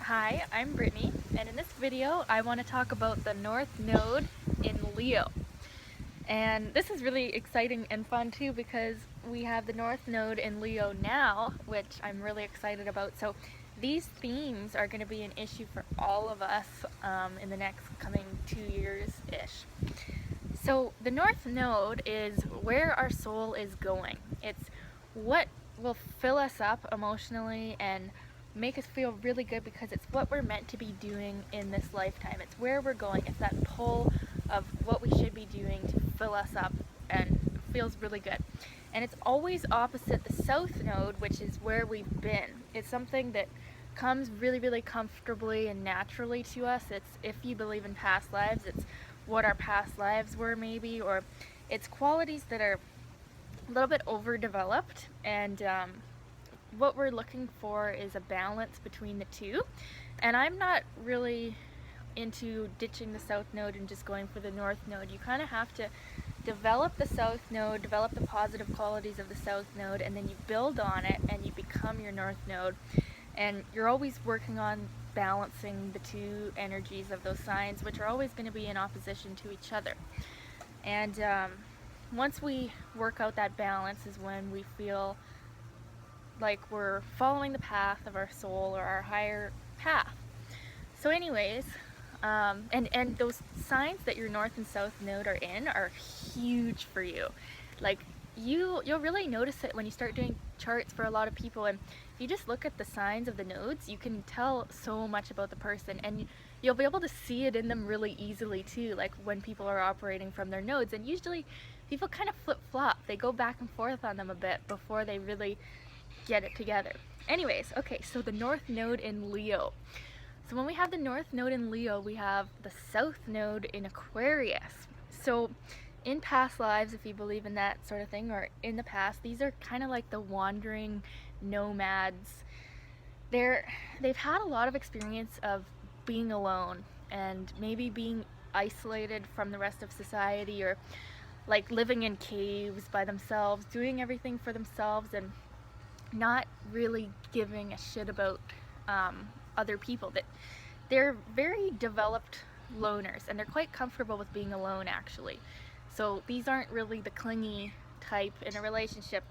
Hi, I'm Brittany, and in this video I want to talk about the North Node in Leo. And this is really exciting and fun too because we have the North Node in Leo now, which I'm really excited about. So these themes are going to be an issue for all of us in the next coming 2 years-ish. So the North Node is where our soul is going. It's what will fill us up emotionally and make us feel really good because it's what we're meant to be doing in this lifetime. It's where we're going. It's that pull of what we should be doing to fill us up and feels really good. And it's always opposite the South Node, which is where we've been. It's something that comes really, really comfortably and naturally to us. It's, if you believe in past lives, it's what our past lives were maybe, or it's qualities that are a little bit overdeveloped, and what we're looking for is a balance between the two. And I'm not really into ditching the South Node and just going for the North Node. You kind of have to develop the South Node, develop the positive qualities of the South Node, and then you build on it and you become your North Node. And you're always working on balancing the two energies of those signs, which are always going to be in opposition to each other. And once we work out that balance is when we feel like we're following the path of our soul or our higher path. So anyways, and those signs that your North and South Node are in are huge for you. Like you'll really notice it when you start doing charts for a lot of people, and if you just look at the signs of the nodes, you can tell so much about the person, and you'll be able to see it in them really easily too, like when people are operating from their nodes. And usually people kind of flip-flop. They go back and forth on them a bit before they really get it together. Anyways, okay, so the North Node in Leo. So when we have the North Node in Leo, we have the South Node in Aquarius. So in past lives, if you believe in that sort of thing, or in the past, these are kind of like the wandering nomads. They've had a lot of experience of being alone and maybe being isolated from the rest of society, or like living in caves by themselves, doing everything for themselves and not really giving a shit about other people. That they're very developed loners, and they're quite comfortable with being alone actually. So these aren't really the clingy type in a relationship.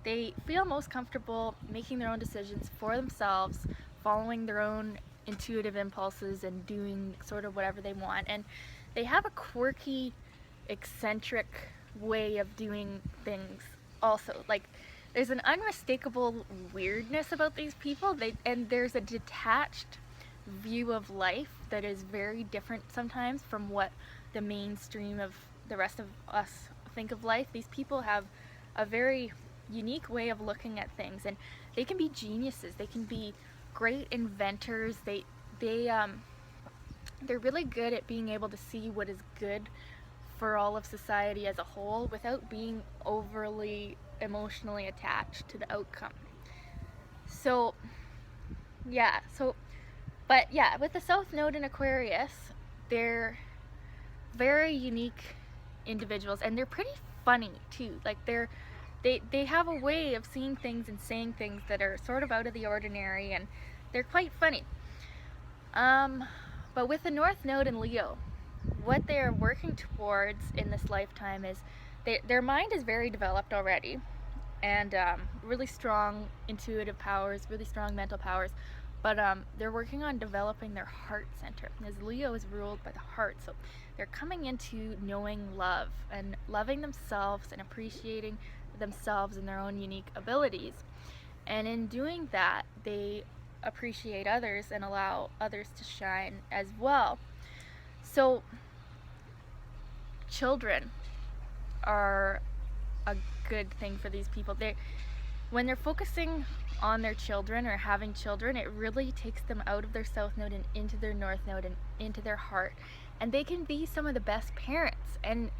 They feel most comfortable making their own decisions for themselves, following their own intuitive impulses and doing sort of whatever they want. And they have a quirky, eccentric way of doing things also. Like there's an unmistakable weirdness about these people. And there's a detached view of life that is very different sometimes from what the mainstream of the rest of us think of life. These people have a very unique way of looking at things, and they can be geniuses. They can be great inventors. They're really good at being able to see what is good for all of society as a whole without being overly emotionally attached to the outcome. So but yeah, with the South Node in Aquarius, they're very unique individuals, and they're pretty funny too. Like they have a way of seeing things and saying things that are sort of out of the ordinary, and they're quite funny. But with the North Node in Leo, what they are working towards in this lifetime is their mind is very developed already, and really strong intuitive powers, really strong mental powers, but they're working on developing their heart center, as Leo is ruled by the heart. So they're coming into knowing love and loving themselves and appreciating themselves and their own unique abilities. And in doing that, they appreciate others and allow others to shine as well. So children are a good thing for these people. When they're focusing on their children or having children, it really takes them out of their South Node and into their North Node and into their heart. And they can be some of the best parents. And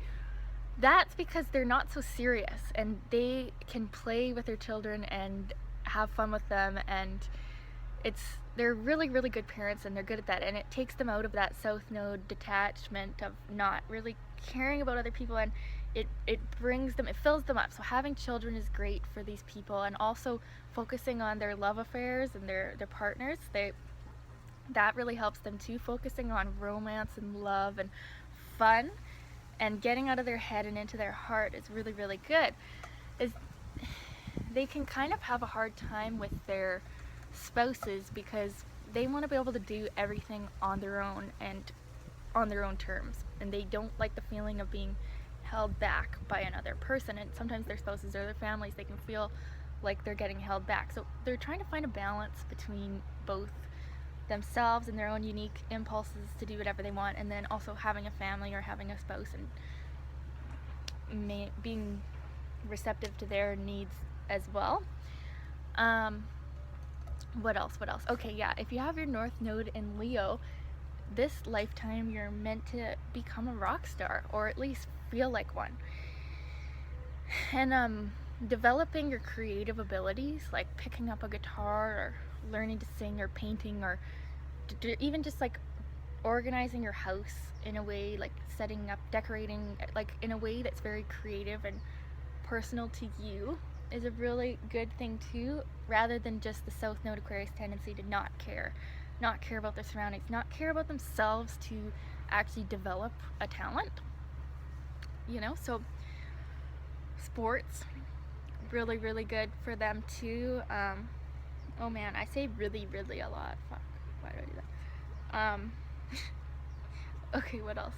that's because they're not so serious, and they can play with their children and have fun with them, and they're really, really good parents, and they're good at that. And it takes them out of that South Node detachment of not really caring about other people, and it fills them up. So having children is great for these people, and also focusing on their love affairs and their partners. that really helps them too, focusing on romance and love and fun and getting out of their head and into their heart is really, really good. They can kind of have a hard time with their spouses because they want to be able to do everything on their own and on their own terms, and they don't like the feeling of being held back by another person, and sometimes their spouses or their families, they can feel like they're getting held back. So they're trying to find a balance between both themselves and their own unique impulses to do whatever they want, and then also having a family or having a spouse and being receptive to their needs as well. What else? Okay, yeah, if you have your North Node in Leo, this lifetime you're meant to become a rock star, or at least feel like one. And developing your creative abilities, like picking up a guitar or learning to sing or painting, or even just like organizing your house in a way, like setting up, decorating, like in a way that's very creative and personal to you, is a really good thing too, rather than just the South Node Aquarius tendency to not care about their surroundings, not care about themselves to actually develop a talent, you know. So sports, really, really good for them too. Oh man, I say really, really a lot. Fuck, why do I do that? Okay, what else?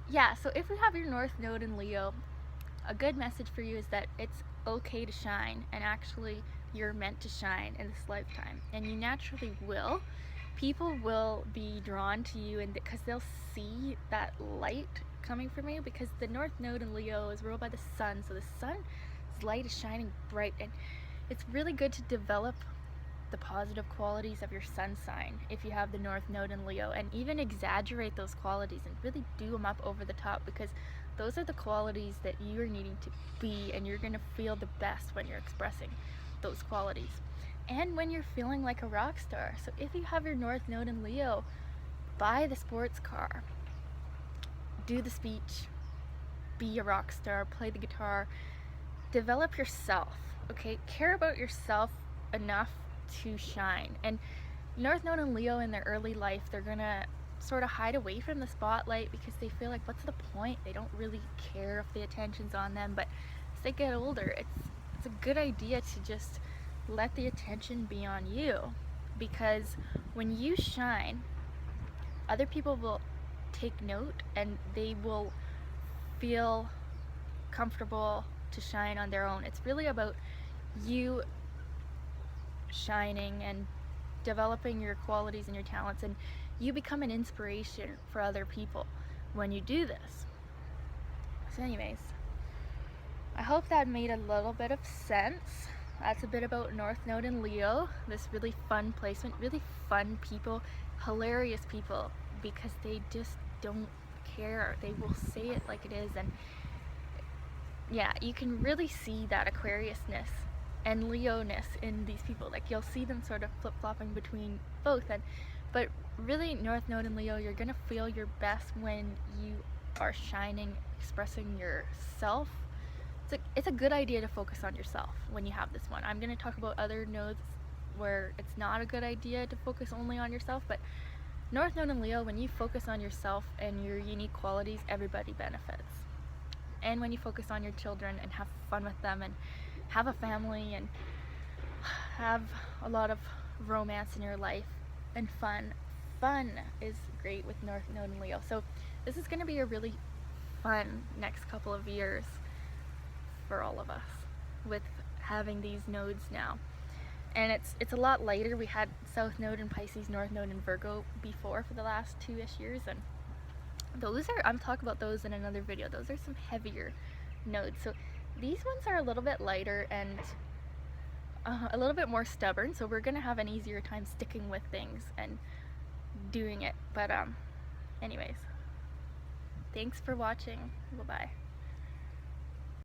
Yeah, so if you have your North Node in Leo, a good message for you is that it's okay to shine, and actually you're meant to shine in this lifetime, and you naturally will. People will be drawn to you, and because they'll see that light coming from you, because the North Node in Leo is ruled by the sun, so the sun's light is shining bright, and it's really good to develop the positive qualities of your sun sign if you have the North Node in Leo, and even exaggerate those qualities and really do them up over the top, because those are the qualities that you're needing to be, and you're going to feel the best when you're expressing those qualities and when you're feeling like a rock star. So if you have your North Node in Leo, buy the sports car, do the speech, be a rock star, play the guitar, develop yourself, okay? Care about yourself enough to shine. And North Node and Leo in their early life, they're gonna sort of hide away from the spotlight because they feel like, what's the point? They don't really care if the attention's on them. But as they get older, it's a good idea to just let the attention be on you, because when you shine, other people will take note and they will feel comfortable to shine on their own. It's really about you shining and developing your qualities and your talents, and you become an inspiration for other people when you do this. So anyways, I hope that made a little bit of sense. That's a bit about North Node and Leo, this really fun placement, really fun people, hilarious people, because they just don't care. They will say it like it is, and yeah, you can really see that Aquariusness and Leo-ness in these people. Like, you'll see them sort of flip-flopping between both, but really North Node and Leo, you're gonna feel your best when you are shining, expressing yourself. It's a good idea to focus on yourself when you have this one. I'm gonna talk about other nodes where it's not a good idea to focus only on yourself, but North Node and Leo, when you focus on yourself and your unique qualities, everybody benefits. And when you focus on your children and have fun with them and have a family and have a lot of romance in your life and fun is great with North Node and Leo. So this is going to be a really fun next couple of years for all of us with having these nodes now. And it's a lot lighter. We had South Node in Pisces, North Node in Virgo before for the last 2-ish years, and those are, I'm talking about those in another video. Those are some heavier nodes. So these ones are a little bit lighter and a little bit more stubborn, so we're gonna have an easier time sticking with things and doing it. But anyways, thanks for watching. Bye-bye.